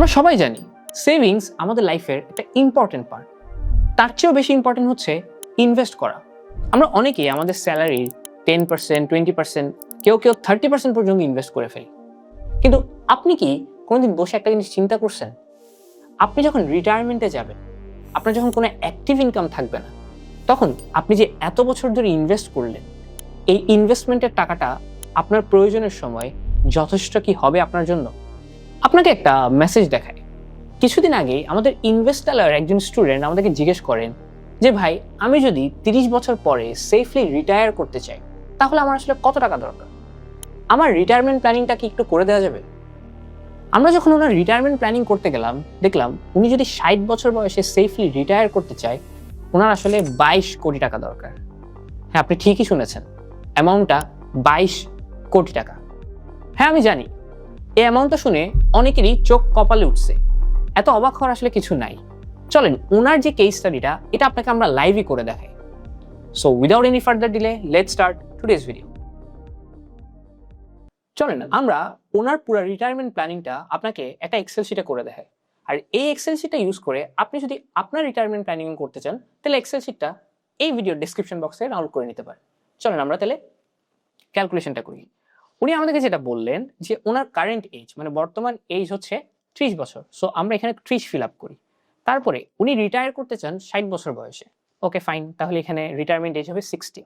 আমরা সবাই জানি সেভিংস আমাদের লাইফের একটা ইম্পর্টেন্ট পার্ট। তার চেয়েও বেশি ইম্পর্টেন্ট হচ্ছে ইনভেস্ট করা। আমরা অনেকেই আমাদের স্যালারির 10%, 20%, কেউ 30% পর্যন্ত ইনভেস্ট করে ফেলি। কিন্তু আপনি কি কোনোদিন বসে একটা জিনিস চিন্তা করছেন? আপনি যখন রিটায়ারমেন্টে যাবেন, আপনার যখন কোনো অ্যাক্টিভ ইনকাম থাকবে না, তখন আপনি যে এত বছর ধরে ইনভেস্ট করলেন, এই ইনভেস্টমেন্টের টাকাটা আপনার প্রয়োজনের সময় যথেষ্ট কি হবে আপনার জন্য? আপনাকে একটা মেসেজ দেখায়। কিছুদিন আগে আমাদের ইনভেস্টালার একজন স্টুডেন্ট আমাদেরকে জিজ্ঞেস করেন যে ভাই, আমি যদি 30 বছর পরে সেফলি রিটায়ার করতে চাই, তাহলে আমার আসলে কত টাকা দরকার? আমার রিটায়ারমেন্ট প্ল্যানিংটা কি একটু করে দেওয়া যাবে? আমরা যখন ওনার রিটায়ারমেন্ট প্ল্যানিং করতে গেলাম, দেখলাম উনি যদি 60 বছর বয়সে সেফলি রিটায়ার করতে চায়, ওনার আসলে 22 কোটি টাকা দরকার। হ্যাঁ, আপনি ঠিকই শুনেছেন, অ্যামাউন্টটা 22 কোটি টাকা। হ্যাঁ, আমি জানি এই অ্যামাউন্টটা শুনে অনেকেরই চোখ কপালে উঠছে। এত অবাক হওয়ার আসলে কিছু নাই। চলেন ওনার যে কেস স্টাডিটা, এটা আপনাকে আমরা লাইভই করে দেখাই। So without any further delay, let's start today's video. চলেন আমরা ওনার পুরো রিটায়ারমেন্ট প্ল্যানিংটা আপনাকে একটা এক্সেল শিটে করে দেখাই। আর এই এক্সেল শিটটা ইউজ করে আপনি যদি আপনার রিটায়ারমেন্ট প্ল্যানিং করতে চান, তাহলে এক্সেল শিটটা এই ভিডিওর ডেসক্রিপশন বক্সে ডাউনলোড করে নিতে পারেন। চলেন আমরা তাহলে ক্যালকুলেশনটা করি। উনি আমাদেরকে যেটা বললেন যে ওনার কারেন্ট এজ, মানে বর্তমান এজ হচ্ছে 30 বছর। সো আমরা এখানে 30 ফিল আপ করি। তারপরে উনি রিটায়ার করতে চান 60 বছর বয়সে। ওকে ফাইন, তাহলে এখানে রিটায়ারমেন্ট এজ হবে 60।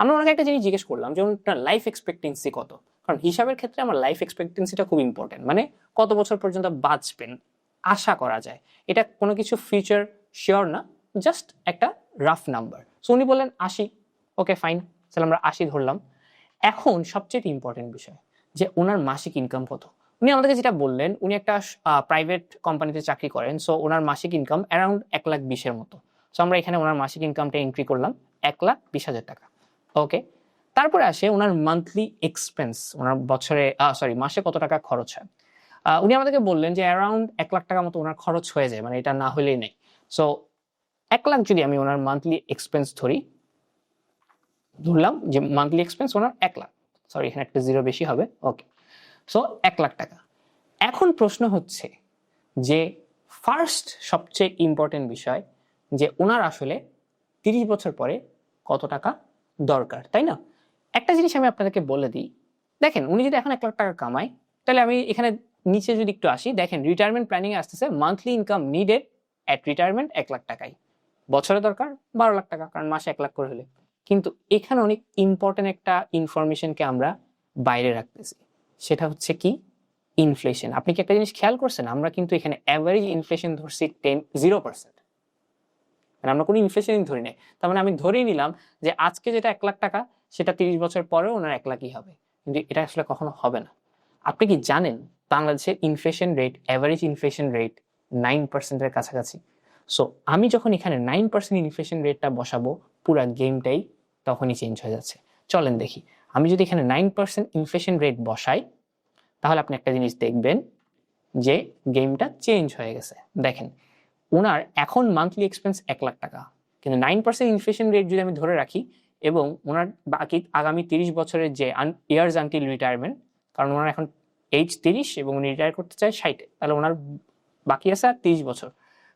আমরা ওনাকে একটা জিনিস জিজ্ঞেস করলাম যে ওনার লাইফ এক্সপেক্টেন্সি কত, কারণ হিসাবের ক্ষেত্রে আমার লাইফ এক্সপেক্টেন্সিটা খুব ইম্পর্টেন্ট। মানে কত বছর পর্যন্ত বাঁচবেন আশা করা যায়, এটা কোনো কিছু ফিউচার শিওর না, জাস্ট একটা রাফ নাম্বার। সো উনি বললেন 80। ওকে ফাইন, তাহলে আমরা 80 ধরলাম। এখন সবচেয়ে ইম্পর্টেন্ট বিষয় যে ওনার মাসিক ইনকাম কত। উনি আমাদেরকে যেটা বললেন, উনি একটা প্রাইভেট কোম্পানিতে চাকরি করেন। সো ওনার মাসিক ইনকাম অ্যারাউন্ড 1,20,000 মতো। সো আমরা এখানে ওনার মাসিক ইনকামটা এন্ট্রি করলাম 1,20,000 টাকা। ওকে, তারপরে আসে ওনার মান্থলি এক্সপেন্স, ওনার মাসে কত টাকা খরচ হয়। উনি আমাদেরকে বললেন যে অ্যারাউন্ড 1 লাখ টাকা মতো ওনার খরচ হয়ে যায়, মানে এটা না হলেই নেই। সো 1 লাখ যদি আমি ওনার মান্থলি এক্সপেন্স ধরলাম যে মান্থলি এক্সপেন্স ওনার 1 লাখ, এখানে একটা জিরো বেশি হবে। ওকে, সো 1 লাখ টাকা। এখন প্রশ্ন হচ্ছে যে ফার্স্ট সবচেয়ে ইম্পর্টেন্ট বিষয় যে ওনার আসলে 30 বছর পরে কত টাকা দরকার, তাই না? একটা জিনিস আমি আপনাদেরকে বলে দিই, দেখেন উনি যদি এখন 1 লাখ টাকা কামায়, তাহলে আমি এখানে নিচে যদি একটু আসি, দেখেন রিটায়ারমেন্ট প্ল্যানিং এ আসতেছে monthly income needed at retirement 1 lakh টাকাই, বছরে দরকার 12 লাখ টাকা, কারণ মাসে 1 লাখ করে হলে। কিন্তু এখানে অনেক ইম্পর্টেন্ট একটা ইনফরমেশনকে আমরা বাইরে রাখতেছি, সেটা হচ্ছে কি ইনফ্লেশন। আপনি কি একটা জিনিস খেয়াল করছেন? আমরা কিন্তু এখানে অ্যাভারেজ ইনফ্লেশন ধরছি 0%, মানে আমরা কোনো ইনফ্লেশন ধরি নাই। তার মানে আমি ধরেই নিলাম যে আজকে যেটা 1 লাখ টাকা, সেটা 30 বছর পরেও ওনার 1 লাখই হবে। কিন্তু এটা আসলে কখনো হবে না। আপনি কি জানেন বাংলাদেশের inflation rate, average inflation rate 9% এর কাছাকাছি। সো আমি যখন এখানে 9% ইনফ্লেশন রেটটা বসাবো, পুরো গেমটাই তখনই চেঞ্জ হয়ে যাচ্ছে। চলেন দেখি, আমি যদি এখানে 9% ইনফ্লেশন রেট বসাই, তাহলে আপনি একটা জিনিস দেখবেন যে গেমটা চেঞ্জ হয়ে গেছে। দেখেন ওনার এখন মান্থলি এক্সপেন্স 1 লাখ টাকা, কিন্তু 9% ইনফ্লেশন রেট যদি আমি ধরে রাখি এবং ওনার বাকি আগামী 30 বছরের যে ইয়ার্স আনটিল রিটায়ারমেন্ট, কারণ ওনার এখন এজ 30 এবং উনি রিটায়ার করতে চায় 60, তাহলে ওনার বাকি আছে আর 30 বছর।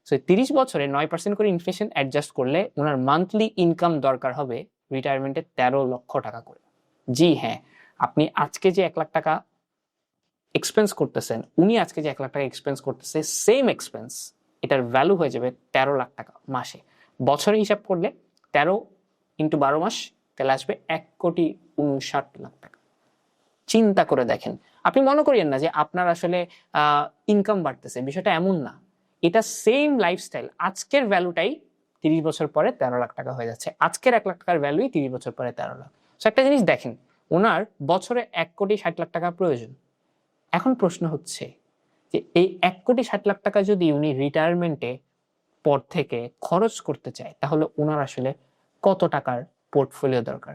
সো 30 বছরে 9% করে ইনফ্লেশন অ্যাডজাস্ট করলে ওনার মান্থলি ইনকাম দরকার হবে রিটায়ারমেন্টে 13 লক্ষ টাকা করে। জি হ্যাঁ, আপনি আজকে যে 1 লাখ টাকা এক্সপেন্স করতেছেন, উনি আজকে যে 1 লাখ টাকা এক্সপেন্স করতেছে, সেম এক্সপেন্স এটার ভ্যালু হয়ে যাবে 13 লাখ টাকা মাসে। বছরে হিসাব করলে 13 × 12 মাস, তাহলে আসবে 1,59,00,000 টাকা। চিন্তা করে দেখেন, আপনি মনে করেন না যে আপনার আসলে ইনকাম বাড়তেছে, বিষয়টা এমন না। এটা সেম লাইফস্টাইল, আজকের ভ্যালুটাই 30 বছর পরে 13 লাখ টাকা হয়ে যাচ্ছে। আজকের 1 লাখ টাকার ভ্যালুই 30 বছর পরে 13 লাখ। সো একটা জিনিস দেখেন, ওনার বছরে 1,60,00,000 টাকা প্রয়োজন। এখন প্রশ্ন হচ্ছে যে এই 1,60,00,000 টাকা যদি উনি রিটায়ারমেন্টে পর থেকে খরচ করতে চায়, তাহলে ওনার আসলে কত টাকার পোর্টফোলিও দরকার,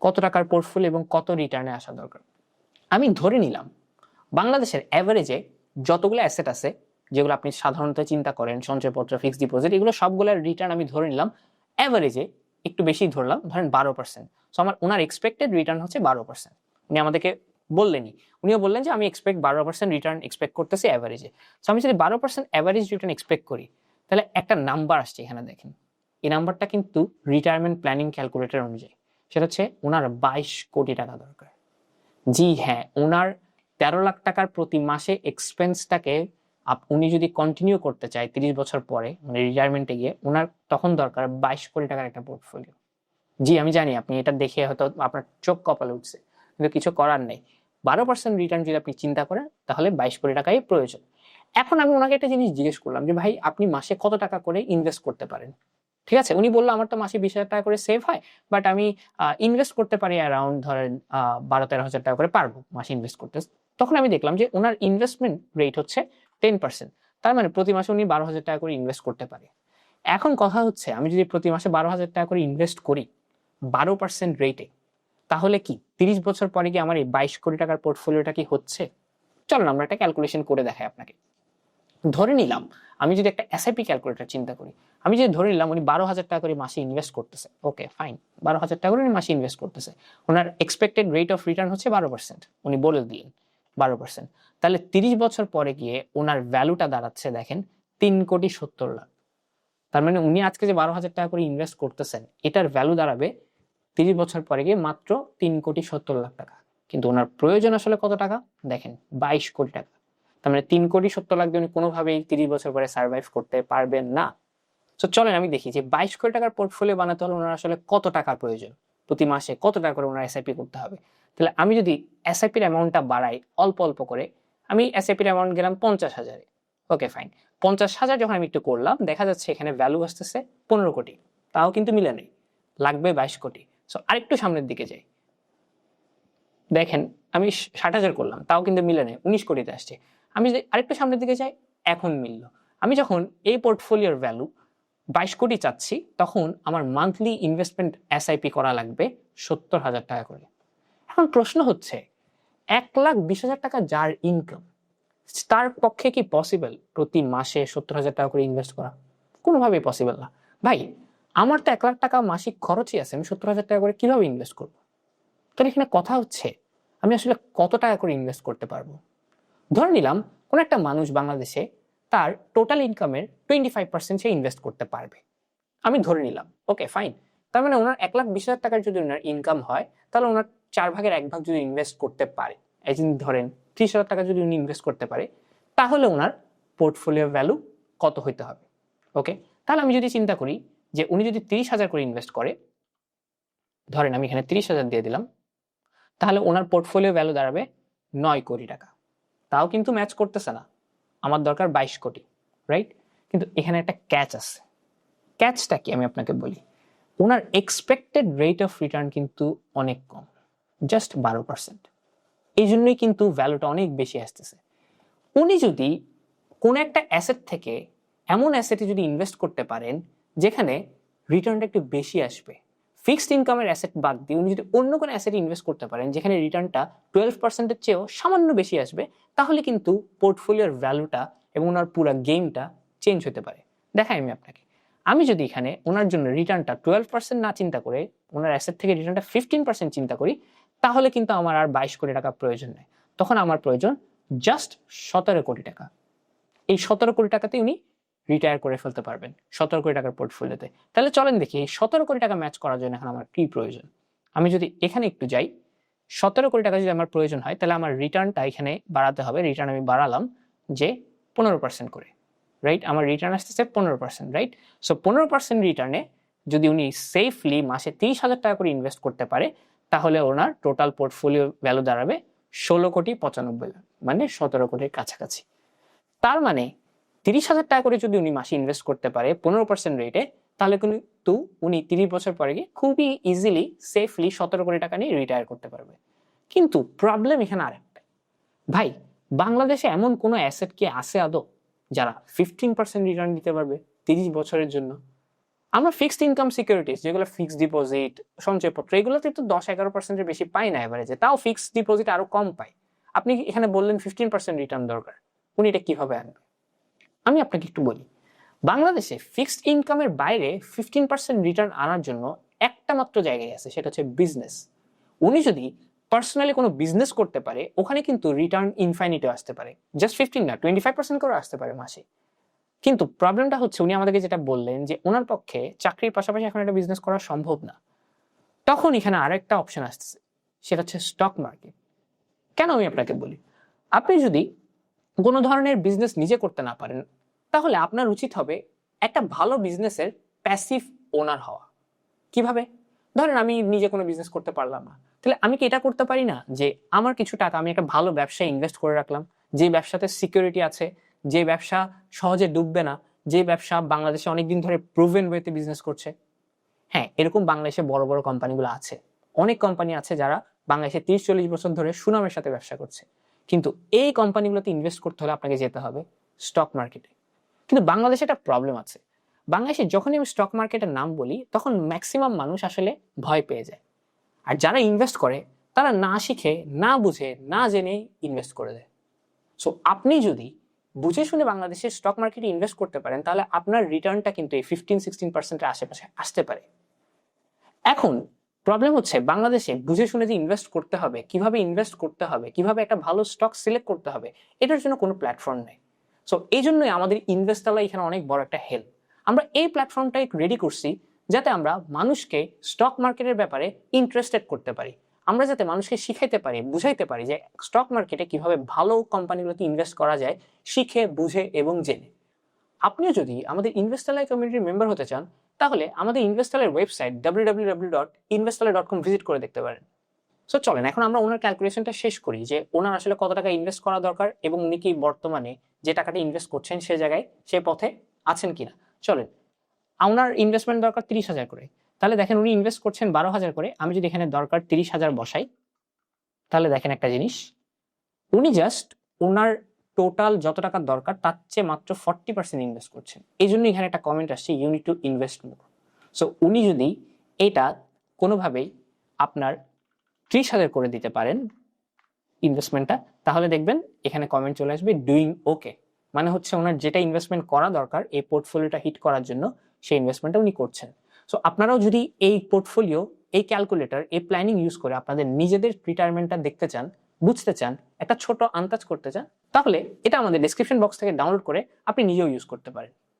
কত টাকার পোর্টফোলিও এবং কত রিটার্নে আসা দরকার। আমি ধরে নিলাম বাংলাদেশের অ্যাভারেজে যতগুলো অ্যাসেট আছে, যেগুলো আপনি সাধারণত চিন্তা করেন, সঞ্চয়পত্র, ফিক্সড ডিপোজিট, এগুলো সবগুলোর রিটার্ন আমি ধরে নিলাম অ্যাভারেজে, একটু বেশি ধরলাম, ধরেন 12%। সো আমার ওনার এক্সপেক্টেড রিটার্ন হচ্ছে 12%। উনি আমাদেরকে বললেনই, উনিও বললেন যে আমি 12% রিটার্ন এক্সপেক্ট করতেছি অ্যাভারেজে। সো আমি যদি 12% অ্যাভারেজ রিটার্ন এক্সপেক্ট করি, তাহলে একটা নাম্বার আসছে এখানে দেখেন। এই নাম্বারটা কিন্তু রিটায়ারমেন্ট প্ল্যানিং ক্যালকুলেটর অনুযায়ী সেটা হচ্ছে ওনার 22 কোটি টাকা দরকার। জি হ্যাঁ, ওনার 13 লাখ টাকার প্রতি মাসে এক্সপেন্সটাকে উনি যদি কন্টিনিউ করতে চায় 30 বছর পরে, মানে রিটায়ারমেন্টে গিয়ে, ওনার তখন দরকার 22 কোটি টাকার একটা পোর্টফোলিও। জি আমি জানি আপনি এটা দেখে হয়তো আপনার চোখ কপালে উঠছে, কিন্তু কিছু করার নেই। 12% রিটার্ন যদি আপনি চিন্তা করেন, তাহলে 22 কোটি টাকাই প্রয়োজন। এখন আমি ওনাকে একটা জিনিস জিজ্ঞেস করলাম যে ভাই আপনি মাসে কত টাকা করে ইনভেস্ট করতে পারেন? ঠিক আছে, উনি বললো আমার তো মাসে 20,000 টাকা করে সেভ হয়, বাট আমি ইনভেস্ট করতে পারি অ্যারাউন্ড ধরেন 12-13 হাজার টাকা করে পারবো মাসে ইনভেস্ট করতে। তখন আমি দেখলাম যে ওনার ইনভেস্টমেন্ট রেট হচ্ছে 10%, তার মানে প্রতি মাসে উনি 12,000 টাকা করে ইনভেস্ট করতে পারে। এখন কথা হচ্ছে আমি যদি প্রতি মাসে 12,000 টাকা করে ইনভেস্ট করি 12% রেটে, তাহলে কি 30 বছর পরে কি আমার এই 22 কোটি টাকার পোর্টফোলিওটা কি হচ্ছে? চলুন আমরা একটা ক্যালকুলেশন করে দেখাই আপনাকে। ধরে নিলাম আমি যদি একটা এসআইপি ক্যালকুলেটর চিন্তা করি, আমি যদি ধরে নিলাম উনি 12,000 টাকা করে মাসে ইনভেস্ট করতেছে, ওকে ফাইন, 12,000 টাকা করে উনি মাসে ইনভেস্ট করতেছে, ওনার এক্সপেক্টেড রেট অফ রিটার্ন হচ্ছে 12%, উনি বলে দিলেন 12%, তাহলে 30 বছর পরে গিয়ে ওনার ভ্যালুটা দাঁড়াচ্ছে দেখেন 3,70,00,000। তার মানে উনি আজকে যে 12,000 টাকা করে ইনভেস্ট করতেছেন, এটার ভ্যালু দাঁড়াবে 30 বছর পরে গিয়ে মাত্র 3,70,00,000 টাকা। কিন্তু ওনার প্রয়োজন আসলে কত টাকা দেখেন, 22 কোটি টাকা। তার মানে 3,70,00,000 দিয়ে উনি কোনোভাবেই 30 বছর পরে সার্ভাইভ করতে পারবেন না। তো চলেন আমি দেখি যে 22 কোটি টাকার পোর্টফোলিও বানাতে হলে ওনার আসলে কত টাকার প্রয়োজন, প্রতি মাসে কত টাকা করে ওনার এসআইপি করতে হবে। তাহলে আমি যদি এসআইপির অ্যামাউন্টটা বাড়াই অল্প অল্প করে, আমি এসআইপির অ্যামাউন্ট গেলাম 50,000-এ, ওকে ফাইন। 50,000 যখন আমি একটু করলাম, দেখা যাচ্ছে এখানে ভ্যালু আসতেছে 15 কোটি, তাও কিন্তু মিলে নেই, লাগবে 22 কোটি। সো আরেকটু সামনের দিকে যাই, দেখেন আমি 60,000 করলাম, তাও কিন্তু মিলে নেই, 19 কোটিতে আসছে। আমি যদি আরেকটু সামনের দিকে যাই, এখন মিলল। আমি যখন এই পোর্টফোলিওর ভ্যালু 22 কোটি চাচ্ছি, তখন আমার মান্থলি ইনভেস্টমেন্ট এসআইপি করা লাগবে 70,000 টাকা করে। এখন প্রশ্ন হচ্ছে 1,20,000 টাকা যার ইনকাম, তার পক্ষে কি পসিবল প্রতি মাসে 70,000 টাকা করে ইনভেস্ট করা? কোনোভাবেই পসিবল না ভাই। আমার তো 1 লাখ টাকা মাসিক খরচই আছে, আমি 70,000 টাকা করে কিভাবে ইনভেস্ট করবো? তাহলে এখানে কথা হচ্ছে আমি আসলে কত টাকা করে ইনভেস্ট করতে পারবো। ধরে নিলাম কোন একটা মানুষ বাংলাদেশে তার টোটাল ইনকামের 25% সে ইনভেস্ট করতে পারবে, আমি ধরে নিলাম, ওকে ফাইন। তার মানে ওনার 1,20,000 টাকার যদি ওনার ইনকাম হয়, তাহলে ওনার 4/1 যদি ইনভেস্ট করতে পারে, এই যে ধরেন 30,000 টাকা যদি উনি ইনভেস্ট করতে পারে, তাহলে ওনার পোর্টফোলিও ভ্যালু কত হইতে হবে? ওকে, তাহলে আমি যদি চিন্তা করি যে উনি যদি 30,000 করে ইনভেস্ট করে, ধরেন আমি এখানে 30,000 দিয়ে দিলাম, তাহলে ওনার পোর্টফোলিও ভ্যালু দাঁড়াবে 9 কোটি টাকা। তাও কিন্তু ম্যাচ করতেছে না, আমার দরকার 22 কোটি, রাইট? কিন্তু এখানে একটা ক্যাচ আছে। ক্যাচটা কি আমি আপনাকে বলি, ওনার এক্সপেক্টেড রেট অফ রিটার্ন কিন্তু অনেক কম, জাস্ট 12%। এই জন্যই কিন্তু ভ্যালুটা অনেক বেশি আসতেছে। উনি যদি কোন একটা অ্যাসেট থেকে এমন অ্যাসেটে যদি ইনভেস্ট করতে পারেন যেখানে রিটার্নটা একটু বেশি আসবে, ফিক্সড ইনকামের অ্যাসেট বাদ দিয়ে উনি যদি অন্য কোনো অ্যাসেটে ইনভেস্ট করতে পারেন যেখানে রিটার্নটা 12%-এর চেয়েও সামান্য বেশি আসবে, তাহলে কিন্তু পোর্টফোলিওর ভ্যালুটা এবং ওনার পুরো গেমটা চেঞ্জ হতে পারে। দেখাই আমি আপনাকে, আমি যদি এখানে ওনার জন্য রিটার্নটা 12% না চিন্তা করে ওনার অ্যাসেট থেকে রিটার্নটা 15% চিন্তা করি, তাহলে কিন্তু আমার আর 22 কোটি টাকা প্রয়োজন নেই, তখন আমার প্রয়োজন জাস্ট 17 কোটি টাকা। এই 17 কোটি টাকাতে উনি রিটায়ার করে ফেলতে পারবেন 17 কোটি টাকার পোর্টফোলিওতে। তাহলে চলেন দেখি এই 17 কোটি টাকা ম্যাচ করার জন্য এখন আমার কি প্রয়োজন। আমি যদি এখানে একটু যাই, 17 কোটি টাকা যদি আমার প্রয়োজন হয়, তাহলে আমার রিটার্নটা এখানে বাড়াতে হবে। রিটার্ন আমি বাড়ালাম যে 15% করে, রাইট? আমার রিটার্ন আসতেছে 15%, রাইট? সো 15% রিটার্নে যদি উনি সেফলি মাসে 30,000 টাকা করে ইনভেস্ট করতে পারে, তাহলে ওনার টোটাল পোর্টফোলিও ভ্যালু দাঁড়াবে 16,95,00,000, মানে 17 কোটির কাছাকাছি। তার মানে 30,000 টাকা করে যদি উনি মাসে ইনভেস্ট করতে পারে 15% রেটে, তাহলে কিন্তু উনি 30 বছর পরে গিয়ে খুবই ইজিলি সেফলি 17 কোটি টাকা নিয়ে রিটায়ার করতে পারবে। কিন্তু প্রবলেম এখানে আরেকটা, ভাই বাংলাদেশে এমন কোনো অ্যাসেট কি আছে আদৌ যারা 15% রিটার্ন দিতে পারবে 30 বছরের জন্য? আমরা ফিক্সড ইনকাম সিকিউরিটিজ, যেগুলো ফিক্সড ডিপোজিট, সঞ্চয়পত্র, এগুলোতে তো 10-11%-এর বেশি পাই না এভারেজে, তাও ফিক্সড ডিপোজিট আরো কম পাই। আপনি এখানে বললেন 15% রিটার্ন দরকার, উনি এটা কিভাবে আনবে? আমি আপনাকে একটু বলি, বাংলাদেশে ফিক্সড ইনকামের বাইরে 15% রিটার্ন আনার জন্য একটা মাত্র জায়গায় আছে, সেটা হচ্ছে বিজনেস। উনি যদি পার্সোনালি কোনো বিজনেস করতে পারে, ওখানে কিন্তু রিটার্ন ইনফাইনিটে আসতে পারে, জাস্ট 15 না 25% করে আসতে পারে মাসে। কিন্তু প্রবলেমটা হচ্ছে উনি আমাদেরকে যেটা বললেন যে ওনার পক্ষে চাকরির পাশাপাশি এখন একটা বিজনেস করা সম্ভব না। তখন এখানে আরেকটা অপশন আসছে, সেটা হচ্ছে স্টক মার্কেট। কেন আমি আপনাকে বলি, আপনি যদি কোনো ধরনের বিজনেস নিজে করতে না পারেন, তাহলে আপনার উচিত হবে একটা ভালো বিজনেসের প্যাসিভ ওনার হওয়া। কিভাবে? ধরেন আমি নিজে কোনো বিজনেস করতে পারলাম না, তাহলে আমি কি এটা করতে পারি না যে আমার কিছু টাকা আমি একটা ভালো ব্যবসায় ইনভেস্ট করে রাখলাম, যে ব্যবসাতে সিকিউরিটি আছে, যে ব্যবসা সহজে ডুববে না, যে ব্যবসা বাংলাদেশে অনেকদিন ধরে প্রুভেন ওয়েতে বিজনেস করছে। হ্যাঁ, এরকম বাংলাদেশে বড় বড় কোম্পানিগুলো আছে, অনেক কোম্পানি আছে যারা বাংলাদেশে 30-40 বছর ধরে সুনামের সাথে ব্যবসা করছে। কিন্তু এই কোম্পানিগুলোতে ইনভেস্ট করতে হলে আপনাকে যেতে হবে স্টক মার্কেটে। কিন্তু বাংলাদেশে একটা প্রবলেম আছে, বাংলাদেশে যখনই আমি স্টক মার্কেটের নাম বলি তখন ম্যাক্সিমাম মানুষ আসলে ভয় পেয়ে যায়। আর যারা ইনভেস্ট করে তারা না শিখে, না বুঝে, না জেনে ইনভেস্ট করে দেয়। সো আপনি যদি বুঝে শুনে বাংলাদেশের স্টক মার্কেটে ইনভেস্ট করতে পারেন, তাহলে আপনার রিটার্নটা কিন্তু এই 15-16%-এর আশেপাশে আসতে পারে। এখন প্রবলেম হচ্ছে বাংলাদেশে বুঝে শুনে যে ইনভেস্ট করতে হবে, কিভাবে ইনভেস্ট করতে হবে, কিভাবে একটা ভালো স্টক সিলেক্ট করতে হবে, এটার জন্য কোনো প্ল্যাটফর্ম নেই। সো এই জন্যই আমাদের ইনভেস্টাররা এখানে অনেক বড় একটা হেল্প। আমরা এই প্ল্যাটফর্মটাই রেডি করছি যাতে আমরা মানুষকে স্টক মার্কেটের ব্যাপারে ইন্টারেস্টেড করতে পারি, আমরা যাতে মানুষকে শিখাইতে পারি, বুঝাইতে পারি যে স্টক মার্কেটে কিভাবে ভালো কোম্পানিগুলোতে ইনভেস্ট করা যায়, শিখে বুঝে এবং জেনে। আপনিও যদি আমাদের ইনভেস্টারলাই কমিউনিটির মেম্বার হতে চান, তাহলে আমাদের ইনভেস্টারের ওয়েবসাইট www.investorlay.com ভিজিট করে দেখতে পারেন। সো চলেন এখন আমরা ওনার ক্যালকুলেশনটা শেষ করি যে ওনার আসলে কত টাকা ইনভেস্ট করা দরকার এবং উনি কি বর্তমানে যে টাকাটা ইনভেস্ট করছেন সে জায়গায়, সে পথে আছেন কিনা। চলেন, ওনার ইনভেস্টমেন্ট দরকার 30,000 করে, তাহলে দেখেন উনি ইনভেস্ট করছেন 12,000 করে। আমি যদি এখানে দরকার 30,000 বসাই, তাহলে দেখেন একটা জিনিস, উনি জাস্ট ওনার টোটাল যত টাকা দরকার তার চেয়ে মাত্র 40% ইনভেস্ট করছেন। এই জন্য এখানে একটা কমেন্ট আসছে, you need to invest more. So উনি যদি এটা কোনোভাবেই আপনার 30,000 করে দিতে পারেন ইনভেস্টমেন্টটা, তাহলে দেখবেন এখানে কমেন্ট চলে আসবে ডুইং ওকে, মানে হচ্ছে ওনার যেটা ইনভেস্টমেন্ট করা দরকার এই পোর্টফোলিওটা হিট করার জন্য সেই ইনভেস্টমেন্টটা উনি করছেন। সো আপনারাও যদি এই পোর্টফোলিও, এই ক্যালকুলেটর, এই প্ল্যানিং ইউজ করে আপনাদের নিজেদের রিটায়ারমেন্টটা দেখতে চান, বুঝতে চান, একটা ছোট আন্দাজ করতে চান, তাহলে এটা আমাদের ডেসক্রিপশন বক্স থেকে ডাউনলোড করে আপনি নিজেও ইউজ করতে পারেন।